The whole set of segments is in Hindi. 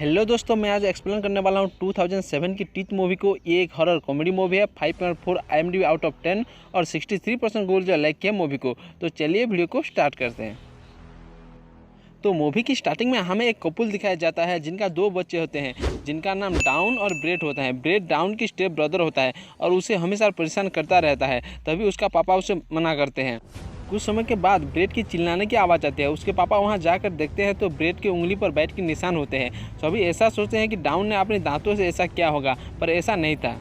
हेलो दोस्तों, मैं आज एक्सप्लेन करने वाला हूँ 2007 की टीथ मूवी को। ये एक हॉरर कॉमेडी मूवी है। 5.4 IMDb आउट ऑफ 10 और 63% गूगल जो लाइक किया मूवी को। तो चलिए वीडियो को स्टार्ट करते हैं। तो मूवी की स्टार्टिंग में हमें एक कपल दिखाया जाता है जिनका 2 बच्चे होते हैं, जिनका नाम डाउन और ब्रेट होता है। ब्रेट डाउन की स्टेप ब्रदर होता है और उसे हमेशा परेशान करता रहता है। तभी उसका पापा उसे मना करते हैं। कुछ समय के बाद ब्रेट की चिल्लाने की आवाज़ आती है। उसके पापा वहां जाकर देखते हैं तो ब्रेट की उंगली पर बैट के निशान होते हैं। सभी ऐसा सोचते हैं कि डाउन ने अपने दांतों से ऐसा किया होगा, पर ऐसा नहीं था।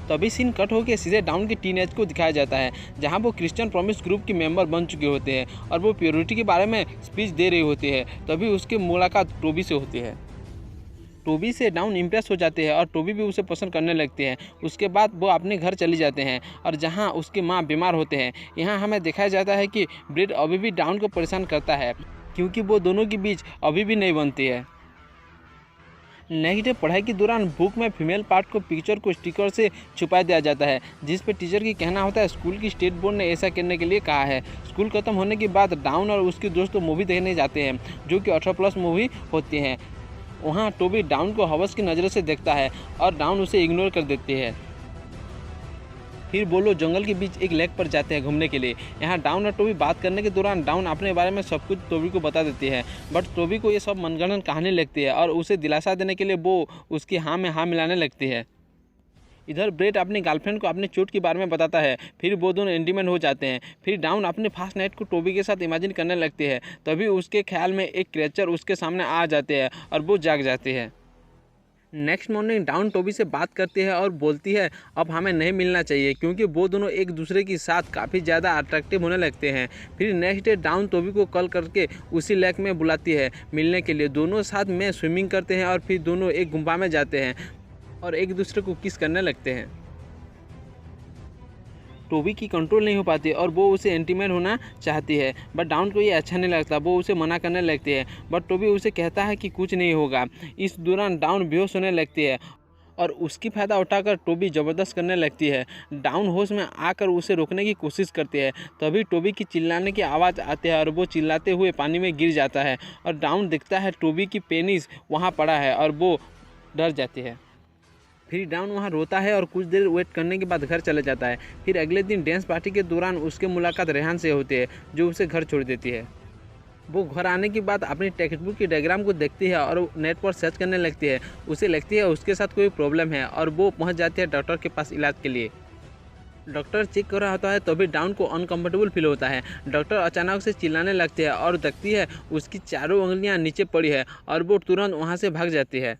तभी सीन कट होकर सीधे डाउन के टीनेज को दिखाया जाता है, जहां वो क्रिश्चियन प्रॉमिस ग्रुप की मेंबर बन चुके होते हैं और वो प्योरिटी के बारे में स्पीच दे रही होती है। तभी उसकी मुलाकात टोबी से होती है। टोबी से डाउन इम्प्रेस हो जाते हैं और टोबी भी उसे पसंद करने लगती है। उसके बाद वो अपने घर चली जाते हैं और जहां उसकी माँ बीमार होते हैं। यहाँ हमें दिखाया जाता है कि ब्रेट अभी भी डाउन को परेशान करता है, क्योंकि वो दोनों के बीच अभी भी नहीं बनती है। नेक्स्ट डे पढ़ाई के दौरान बुक में फीमेल पार्ट को पिक्चर को स्टिकर से छुपा दिया जाता है, जिस पर टीचर की कहना होता है स्कूल की स्टेट बोर्ड ने ऐसा करने के लिए कहा है। स्कूल खत्म होने के बाद डाउन और उसके दोस्त मूवी देखने जाते हैं, जो कि 18+ मूवी होती है। वहाँ टोबी डाउन को हवस की नज़रों से देखता है और डाउन उसे इग्नोर कर देती है। फिर वो लोग जंगल के बीच एक लेक पर जाते हैं घूमने के लिए। यहाँ डाउन और टोबी बात करने के दौरान डाउन अपने बारे में सब कुछ टोबी को बता देती है, बट टोबी को ये सब मनगढ़ंत कहानी लगती है और उसे दिलासा देने के लिए वो उसकी हाँ में हाँ मिलाने लगती है। इधर ब्रेट अपनी गर्लफ्रेंड को अपने चोट के बारे में बताता है। फिर वो दोनों इंटीमेट हो जाते हैं। फिर डाउन अपने फर्स्ट नाइट को टोबी के साथ इमेजिन करने लगती है। तभी उसके ख्याल में एक क्रिएचर उसके सामने आ जाते हैं और वो जाग जाती है। नेक्स्ट मॉर्निंग डाउन टोबी से बात करती है और बोलती है अब हमें नहीं मिलना चाहिए, क्योंकि वो दोनों एक दूसरे के साथ काफ़ी ज़्यादा अट्रैक्टिव होने लगते हैं। फिर नेक्स्ट डे डाउन टोबी को कॉल करके उसी लेक में बुलाती है मिलने के लिए। दोनों साथ में स्विमिंग करते हैं और फिर दोनों एक गुफा में जाते हैं और एक दूसरे को किस करने लगते हैं। टोबी की कंट्रोल नहीं हो पाती और वो उसे इंटीमेट होना चाहती है, बट डाउन को ये अच्छा नहीं लगता। वो उसे मना करने लगती है, बट टोबी उसे कहता है कि कुछ नहीं होगा। इस दौरान डाउन बेहोश होने लगती है और उसकी फ़ायदा उठाकर टोबी ज़बरदस्त करने लगती है। डाउन होश में आकर उसे रोकने की कोशिश करती है। तभी टोबी की चिल्लाने की आवाज़ आती है और वो चिल्लाते हुए पानी में गिर जाता है और डाउन दिखता है टोबी की पेनिस वहाँ पड़ा है और वो डर जाती है। फिर डाउन वहाँ रोता है और कुछ देर वेट करने के बाद घर चले जाता है। फिर अगले दिन डांस पार्टी के दौरान उसकी मुलाकात रेहान से होती है, जो उसे घर छोड़ देती है। वो घर आने के बाद अपनी टेक्स्ट बुक की डायग्राम को देखती है और नेट पर सर्च करने लगती है। उसे लगती है उसके साथ कोई प्रॉब्लम है और वो पहुँच जाती है डॉक्टर के पास इलाज के लिए। डॉक्टर चेक कर रहा होता है तभी डाउन को अनकंफर्टेबल फील होता है। डॉक्टर अचानक से चिल्लाने लगती है और देखती है उसकी चारों उंगलियां नीचे पड़ी है और वो तुरंत वहां से भाग जाती है।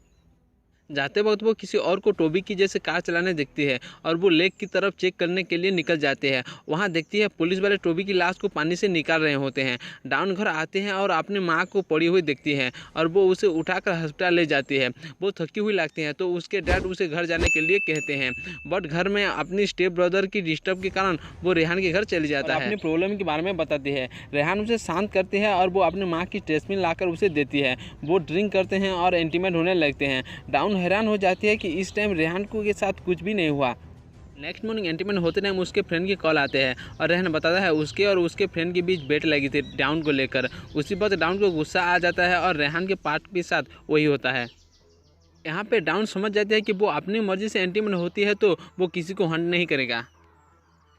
जाते वक्त वो किसी और को टोबी की जैसे कार चलाने देखती है और वो लेक की तरफ चेक करने के लिए निकल जाते हैं। वहाँ देखती है पुलिस वाले टोबी की लाश को पानी से निकाल रहे होते हैं। डाउन घर आते हैं और अपनी माँ को पड़ी हुई देखती है और वो उसे उठाकर अस्पताल ले जाती है। वो थकी हुई लगती है तो उसके डैड उसे घर जाने के लिए कहते हैं, बट घर में अपनी स्टेप ब्रदर की डिस्टर्ब के कारण वो रेहान के घर चली जाता है। अपनी प्रॉब्लम के बारे में बताती है। रेहान उसे शांत करती है और वो अपनी माँ की ट्रेसमिन लाकर उसे देती है। वो ड्रिंक करते हैं और इंटीमेट होने लगते हैं। डाउन हैरान हो जाती है कि इस टाइम रेहान को के साथ कुछ भी नहीं हुआ। नेक्स्ट मॉर्निंग एंटीमेंट होते टाइम उसके फ्रेंड की कॉल आते हैं और रेहान बताता है उसके और उसके फ्रेंड के बीच बेट लगी थी डाउन को लेकर। उसी वक्त डाउन को गुस्सा आ जाता है और रेहान के पार्ट के साथ वही होता है। यहाँ पे डाउन समझ जाती है कि वो अपनी मर्जी से एंटीमेंट होती है तो वो किसी को हंट नहीं करेगा।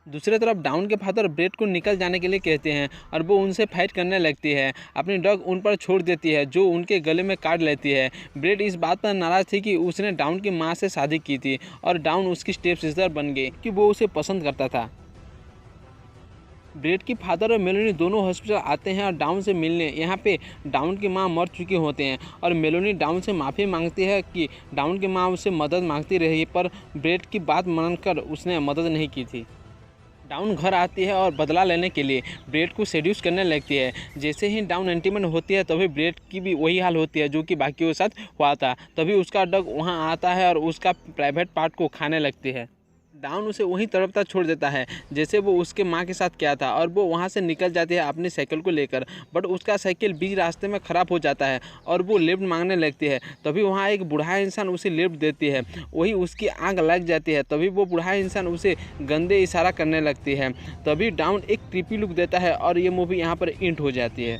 दूसरी तरफ डाउन के फादर ब्रेट को निकल जाने के लिए कहते हैं और वो उनसे फाइट करने लगती है। अपनी डॉग उन पर छोड़ देती है, जो उनके गले में काट लेती है। ब्रेट इस बात पर नाराज़ थी कि उसने डाउन की माँ से शादी की थी और डाउन उसकी स्टेप सिस्टर बन गई कि वो उसे पसंद करता था। ब्रेट की फादर और मेलोनी दोनों हॉस्पिटल आते हैं और डाउन से मिलने। यहाँ पे डाउन की माँ मर चुके होते हैं और मेलोनी डाउन से माफ़ी मांगती है कि डाउन की माँ उससे मदद मांगती रही, पर ब्रेट की बात मानकर उसने मदद नहीं की थी। डाउन घर आती है और बदला लेने के लिए ब्रेट को सेड्यूस करने लगती है। जैसे ही डाउन एंटीमेंट होती है तभी ब्रेट की भी वही हाल होती है जो कि बाकियों के साथ हुआ था। तभी उसका डॉग वहां आता है और उसका प्राइवेट पार्ट को खाने लगती है। डाउन उसे वहीं तरफ छोड़ देता है जैसे वो उसके माँ के साथ किया था और वो वहाँ से निकल जाती है अपनी साइकिल को लेकर, बट उसका साइकिल बीच रास्ते में ख़राब हो जाता है और वो लिफ्ट मांगने लगती है। तभी वहाँ एक बूढ़ा इंसान उसे लिफ्ट देती है, वही उसकी आँख लग जाती है। तभी वो बूढ़ा इंसान उसे गंदे इशारा करने लगती है। तभी डाउन एक क्रीपी लुक देता है और ये मूवी यहाँ पर एंड हो जाती है।